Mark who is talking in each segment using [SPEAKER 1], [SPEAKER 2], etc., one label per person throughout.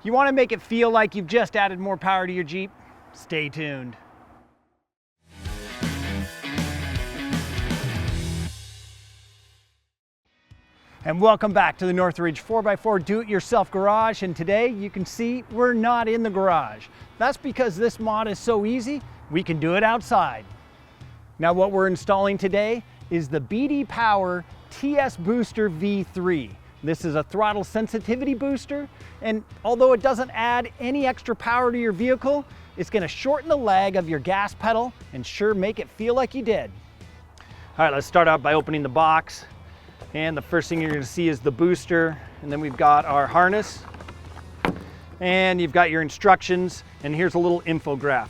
[SPEAKER 1] You want to make it feel like you've just added more power to your Jeep? Stay tuned. And welcome back to the Northridge 4x4 Do-It-Yourself Garage, and today you can see we're not in the garage. That's because this mod is so easy, we can do it outside. Now what we're installing today is the BD Power TS Booster V3. This is a throttle sensitivity booster, and although it doesn't add any extra power to your vehicle, it's going to shorten the lag of your gas pedal and sure make it feel like you did. All right, let's start out by opening the box. And the first thing you're going to see is the booster, and then we've got our harness, and you've got your instructions, and here's a little infograph.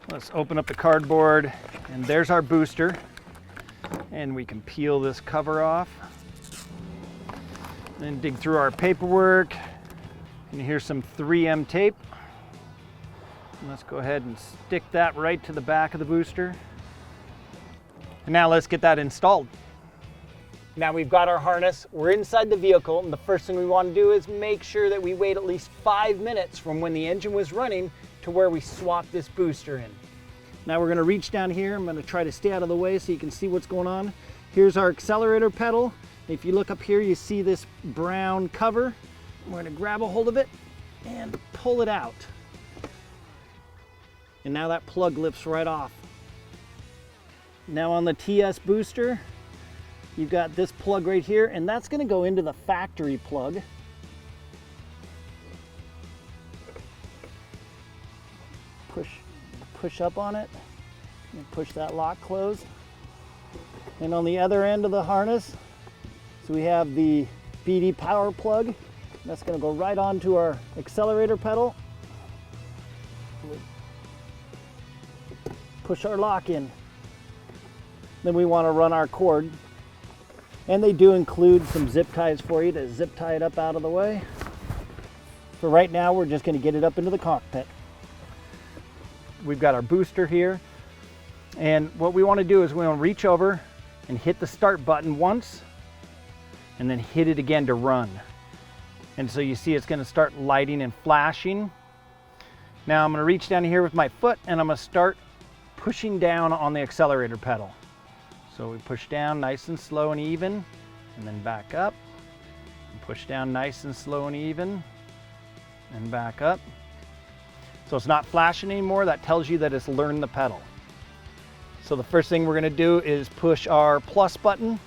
[SPEAKER 1] Let's open up the cardboard, and there's our booster, and we can peel this cover off. Then dig through our paperwork, and here's some 3M tape. And let's go ahead and stick that right to the back of the booster. And now let's get that installed. Now we've got our harness, we're inside the vehicle, and the first thing we want to do is make sure that we wait at least 5 minutes from when the engine was running to where we swap this booster in. Now we're going to reach down here. I'm going to try to stay out of the way so you can see what's going on. Here's our accelerator pedal. If you look up here, you see this brown cover. We're going to grab a hold of it and pull it out. And now that plug lifts right off. Now on the TS booster, you've got this plug right here, and that's going to go into the factory plug. Push up on it and push that lock closed. And on the other end of the harness, so we have the BD power plug. That's going to go right onto our accelerator pedal. Push our lock in. Then we want to run our cord. And they do include some zip ties for you to zip tie it up out of the way. For right now, we're just going to get it up into the cockpit. We've got our booster here. And what we want to do is we want to reach over and hit the start button once, and then hit it again to run. And so you see it's going to start lighting and flashing. Now I'm going to reach down here with my foot, and I'm going to start pushing down on the accelerator pedal. So we push down nice and slow and even, and then back up. And push down nice and slow and even, and back up. So it's not flashing anymore. That tells you that it's learned the pedal. So the first thing we're going to do is push our plus button,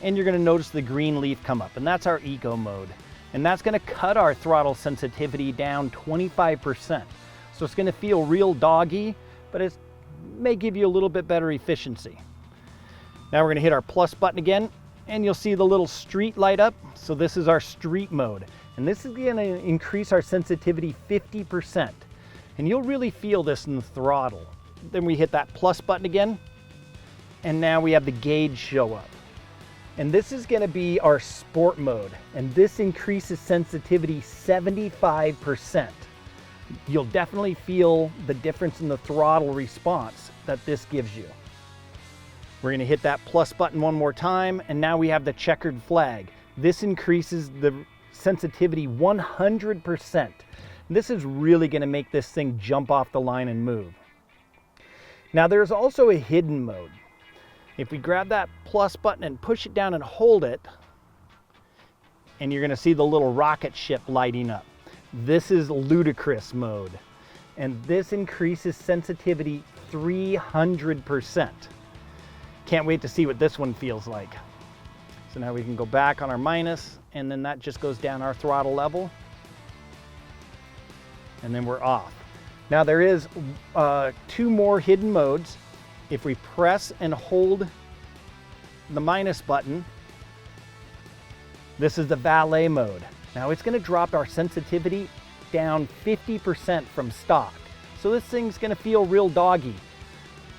[SPEAKER 1] and you're going to notice the green leaf come up, and that's our eco mode. And that's going to cut our throttle sensitivity down 25%. So it's going to feel real doggy, but it may give you a little bit better efficiency. Now we're going to hit our plus button again, and you'll see the little street light up. So this is our street mode, and this is going to increase our sensitivity 50%. And you'll really feel this in the throttle. Then we hit that plus button again, and now we have the gauge show up. And this is going to be our sport mode, and this increases sensitivity 75%. You'll definitely feel the difference in the throttle response that this gives you. We're going to hit that plus button one more time, and now we have the checkered flag. This increases the sensitivity 100%. This is really going to make this thing jump off the line and move. Now there's also a hidden mode. If we grab that plus button and push it down and hold it, and you're going to see the little rocket ship lighting up. This is ludicrous mode, and this increases sensitivity 300%. Can't wait to see what this one feels like. So now we can go back on our minus, and then that just goes down our throttle level, and then we're off. Now there is 2 more hidden modes. If we press and hold the minus button, this is the valet mode. Now it's going to drop our sensitivity down 50% from stock. So this thing's going to feel real doggy,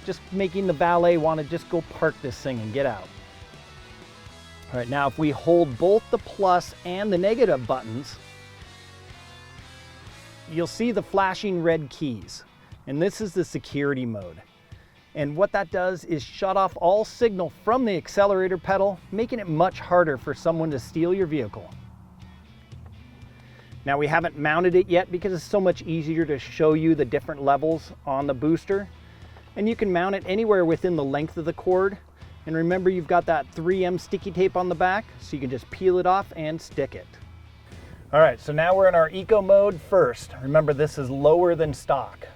[SPEAKER 1] just making the valet want to just go park this thing and get out. All right, now if we hold both the plus and the negative buttons, you'll see the flashing red keys, and this is the security mode. And what that does is shut off all signal from the accelerator pedal, making it much harder for someone to steal your vehicle. Now we haven't mounted it yet because it's so much easier to show you the different levels on the booster. And you can mount it anywhere within the length of the cord. And remember, you've got that 3M sticky tape on the back, so you can just peel it off and stick it. All right, so now we're in our eco mode first. Remember, this is lower than stock.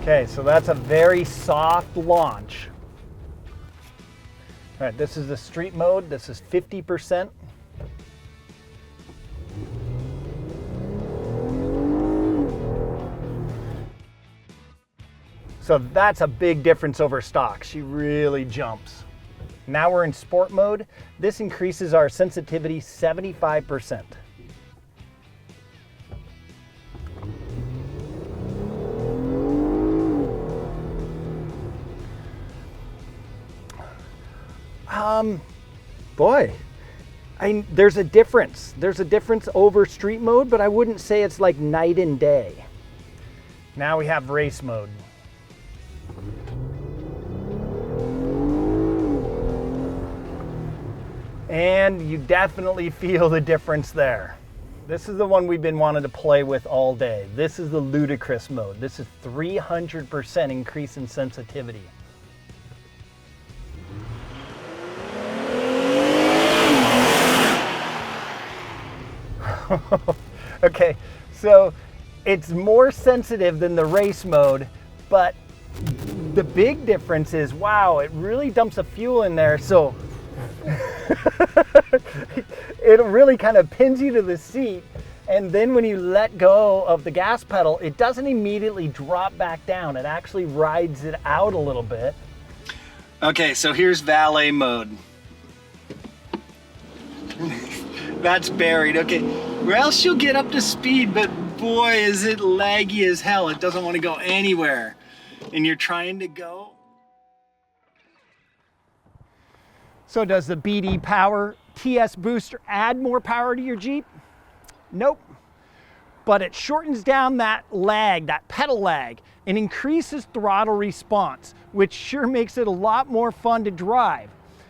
[SPEAKER 1] Okay, so that's a very soft launch. All right, this is the street mode. This is 50%. So that's a big difference over stock. She really jumps. Now we're in sport mode. This increases our sensitivity 75%. Boy, there's a difference. There's a difference over street mode, but I wouldn't say it's like night and day. Now we have race mode. And you definitely feel the difference there. This is the one we've been wanting to play with all day. This is the ludicrous mode. This is 300% increase in sensitivity. Okay, so it's more sensitive than the race mode, but the big difference is, wow, it really dumps a fuel in there, so it really kind of pins you to the seat, and then when you let go of the gas pedal, it doesn't immediately drop back down. It actually rides it out a little bit. Okay, so here's valet mode. That's buried. Okay, or else she'll get up to speed, but boy, is it laggy as hell. It doesn't want to go anywhere. And you're trying to go. So does the V3.0 TS Booster add more power to your Jeep? Nope. But it shortens down that lag, that pedal lag, and increases throttle response, which sure makes it a lot more fun to drive.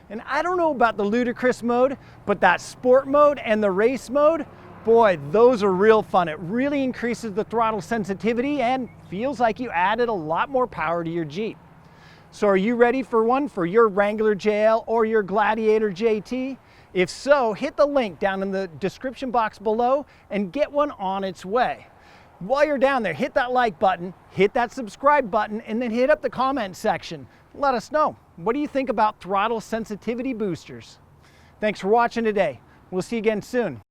[SPEAKER 1] And I don't know about the ludicrous mode, but that sport mode and the race mode, boy, those are real fun. It really increases the throttle sensitivity and feels like you added a lot more power to your Jeep. So are you ready for one for your Wrangler JL or your Gladiator JT? If so, hit the link down in the description box below and get one on its way. While you're down there, hit that like button, hit that subscribe button, and then hit up the comment section. Let us know. What do you think about throttle sensitivity boosters? Thanks for watching today. We'll see you again soon.